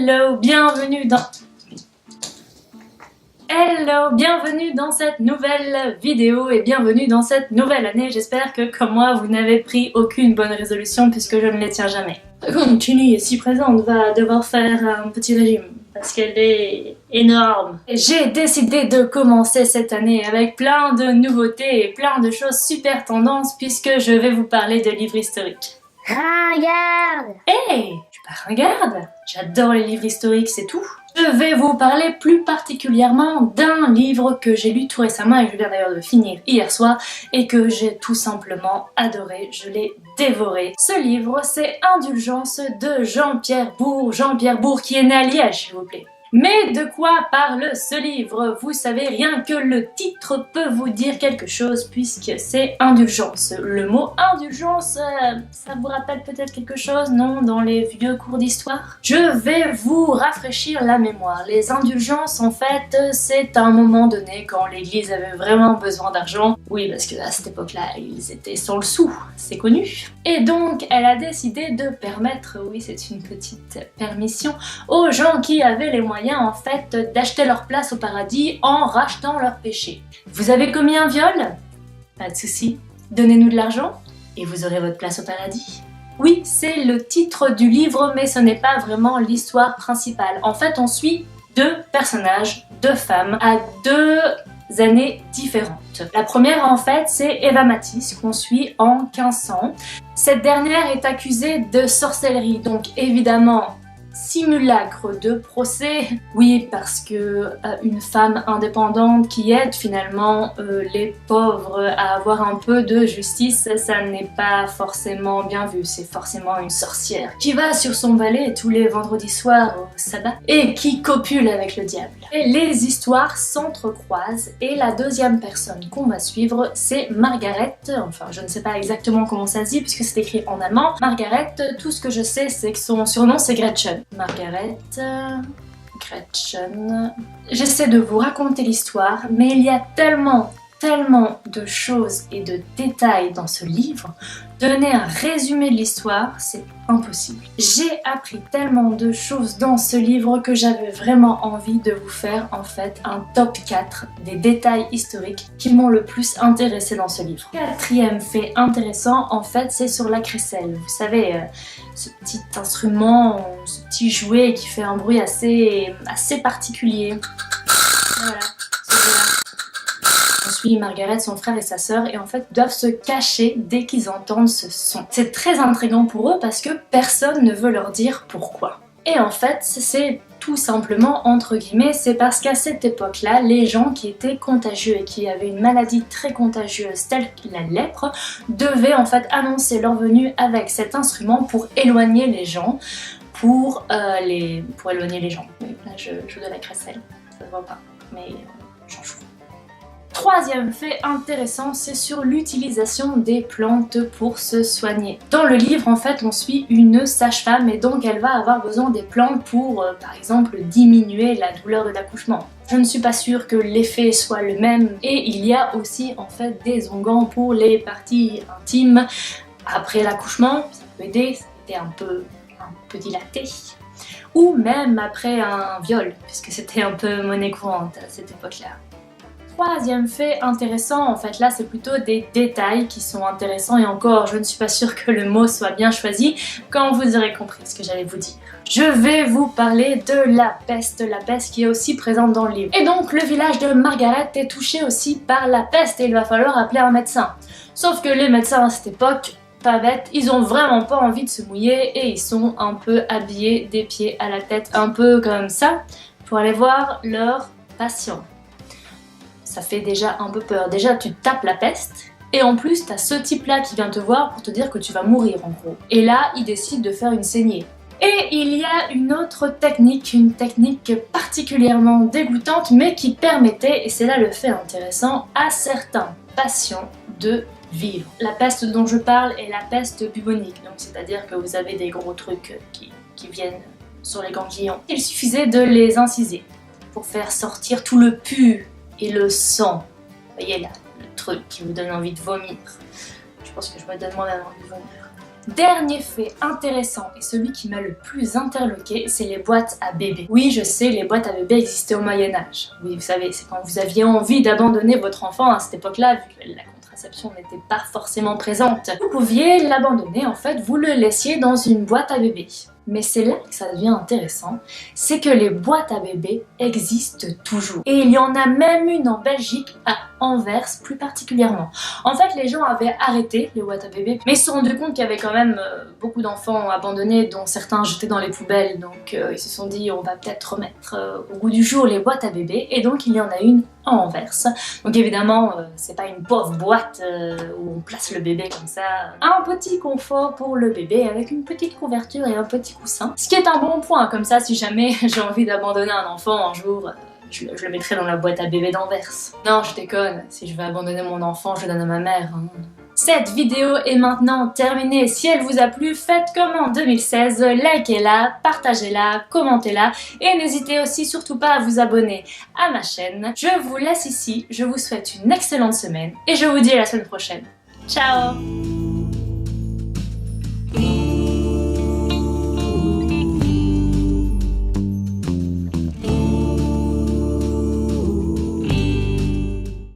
Hello, bienvenue dans cette nouvelle vidéo et bienvenue dans cette nouvelle année. J'espère que comme moi vous n'avez pris aucune bonne résolution puisque je ne les tiens jamais. Continue ici présente va devoir faire un petit régime parce qu'elle est énorme. J'ai décidé de commencer cette année avec plein de nouveautés et plein de choses super tendances puisque je vais vous parler de livres historiques. Regarde! Hey, tu pas ringarde? J'adore les livres historiques, c'est tout. Je vais vous parler plus particulièrement d'un livre que j'ai lu tout récemment et je viens d'ailleurs de finir hier soir et que j'ai tout simplement adoré, je l'ai dévoré. Ce livre, c'est Indulgence de Jean-Pierre Bourg. Jean-Pierre Bourg qui est né à Liège, s'il vous plaît. Mais de quoi parle ce livre? Vous savez, rien que le titre peut vous dire quelque chose puisque c'est Indulgence. Le mot indulgence, ça vous rappelle peut-être quelque chose, non? Dans les vieux cours d'histoire? Je vais vous rafraîchir la mémoire. Les indulgences, en fait, c'est à un moment donné quand l'église avait vraiment besoin d'argent. Oui, parce que à cette époque-là, ils étaient sans le sou, c'est connu. Et donc, elle a décidé de permettre, oui, c'est une petite permission, aux gens qui avaient les moyens en fait d'acheter leur place au paradis en rachetant leurs péchés. Vous avez commis un viol? Pas de souci, donnez-nous de l'argent et vous aurez votre place au paradis. Oui, c'est le titre du livre, mais ce n'est pas vraiment l'histoire principale. En fait, on suit deux personnages, deux femmes, à deux années différentes. La première, en fait, c'est Eva Matisse, qu'on suit en 1500. Cette dernière est accusée de sorcellerie, donc évidemment, simulacre de procès. Oui, parce que une femme indépendante qui aide finalement les pauvres à avoir un peu de justice, ça n'est pas forcément bien vu. C'est forcément une sorcière qui va sur son balai tous les vendredis soirs au sabbat et qui copule avec le diable. Et les histoires s'entrecroisent et la deuxième personne qu'on va suivre, c'est Margaret. Enfin, je ne sais pas exactement comment ça se dit puisque c'est écrit en allemand. Margaret, tout ce que je sais, c'est que son surnom c'est Gretchen. Margaret, Gretchen... J'essaie de vous raconter l'histoire, mais il y a tellement de choses et de détails dans ce livre, donner un résumé de l'histoire, c'est impossible. J'ai appris tellement de choses dans ce livre que j'avais vraiment envie de vous faire en fait un top 4 des détails historiques qui m'ont le plus intéressé dans ce livre. Quatrième fait intéressant, en fait, c'est sur la crécelle. Vous savez, ce petit instrument, ce petit jouet qui fait un bruit assez particulier. Voilà, on suit Margaret, son frère et sa sœur et en fait doivent se cacher dès qu'ils entendent ce son. C'est très intriguant pour eux parce que personne ne veut leur dire pourquoi. Et en fait, c'est tout simplement, entre guillemets, c'est parce qu'à cette époque-là, les gens qui étaient contagieux et qui avaient une maladie très contagieuse telle que la lèpre devaient en fait annoncer leur venue avec cet instrument pour éloigner les gens, pour éloigner les gens. Oui, là je joue de la crécelle, ça se voit pas, mais j'en joue. Troisième fait intéressant, c'est sur l'utilisation des plantes pour se soigner. Dans le livre, en fait, on suit une sage-femme et donc elle va avoir besoin des plantes pour, par exemple, diminuer la douleur de l'accouchement. Je ne suis pas sûre que l'effet soit le même et il y a aussi, en fait, des onguents pour les parties intimes. Après l'accouchement, ça peut aider, ça était un peu dilaté. Ou même après un viol, puisque c'était un peu monnaie courante à cette époque-là. Troisième fait intéressant, en fait là c'est plutôt des détails qui sont intéressants et encore je ne suis pas sûre que le mot soit bien choisi quand vous aurez compris ce que j'allais vous dire. Je vais vous parler de la peste qui est aussi présente dans le livre. Et donc le village de Margaret est touché aussi par la peste et il va falloir appeler un médecin. Sauf que les médecins à cette époque, pas bêtes, ils ont vraiment pas envie de se mouiller et ils sont un peu habillés des pieds à la tête, un peu comme ça, pour aller voir leurs patients. Ça fait déjà un peu peur. Déjà, tu tapes la peste, et en plus, t'as ce type-là qui vient te voir pour te dire que tu vas mourir, en gros. Et là, il décide de faire une saignée. Et il y a une autre technique, une technique particulièrement dégoûtante, mais qui permettait, et c'est là le fait intéressant, à certains patients de vivre. La peste dont je parle est la peste bubonique, donc c'est-à-dire que vous avez des gros trucs qui viennent sur les ganglions. Il suffisait de les inciser pour faire sortir tout le pus et le sang. Vous voyez là, le truc qui vous donne envie de vomir. Je pense que je me donne moi-même envie de vomir. Dernier fait intéressant et celui qui m'a le plus interloqué, c'est les boîtes à bébés. Oui, je sais, les boîtes à bébés existaient au Moyen-Âge. Oui, vous savez, c'est quand vous aviez envie d'abandonner votre enfant à cette époque-là, vu que la contraception n'était pas forcément présente. Vous pouviez l'abandonner, en fait, vous le laissiez dans une boîte à bébés. Mais c'est là que ça devient intéressant, c'est que les boîtes à bébés existent toujours. Et il y en a même une en Belgique, à Anvers plus particulièrement. En fait, les gens avaient arrêté les boîtes à bébés, mais ils se sont rendus compte qu'il y avait quand même beaucoup d'enfants abandonnés, dont certains jetés dans les poubelles. Donc ils se sont dit, on va peut-être remettre au goût du jour les boîtes à bébés. Et donc il y en a une à Anvers. Donc évidemment, c'est pas une pauvre boîte où on place le bébé comme ça. Un petit confort pour le bébé avec une petite couverture et un petit coussin. Ce qui est un bon point, comme ça si jamais j'ai envie d'abandonner un enfant un jour, je le mettrai dans la boîte à bébé d'Anvers. Non, je déconne, si je veux abandonner mon enfant, je le donne à ma mère. Hein. Cette vidéo est maintenant terminée. Si elle vous a plu, faites comme en 2016, likez-la, partagez-la, commentez-la et n'hésitez aussi surtout pas à vous abonner à ma chaîne. Je vous laisse ici, je vous souhaite une excellente semaine et je vous dis à la semaine prochaine. Ciao!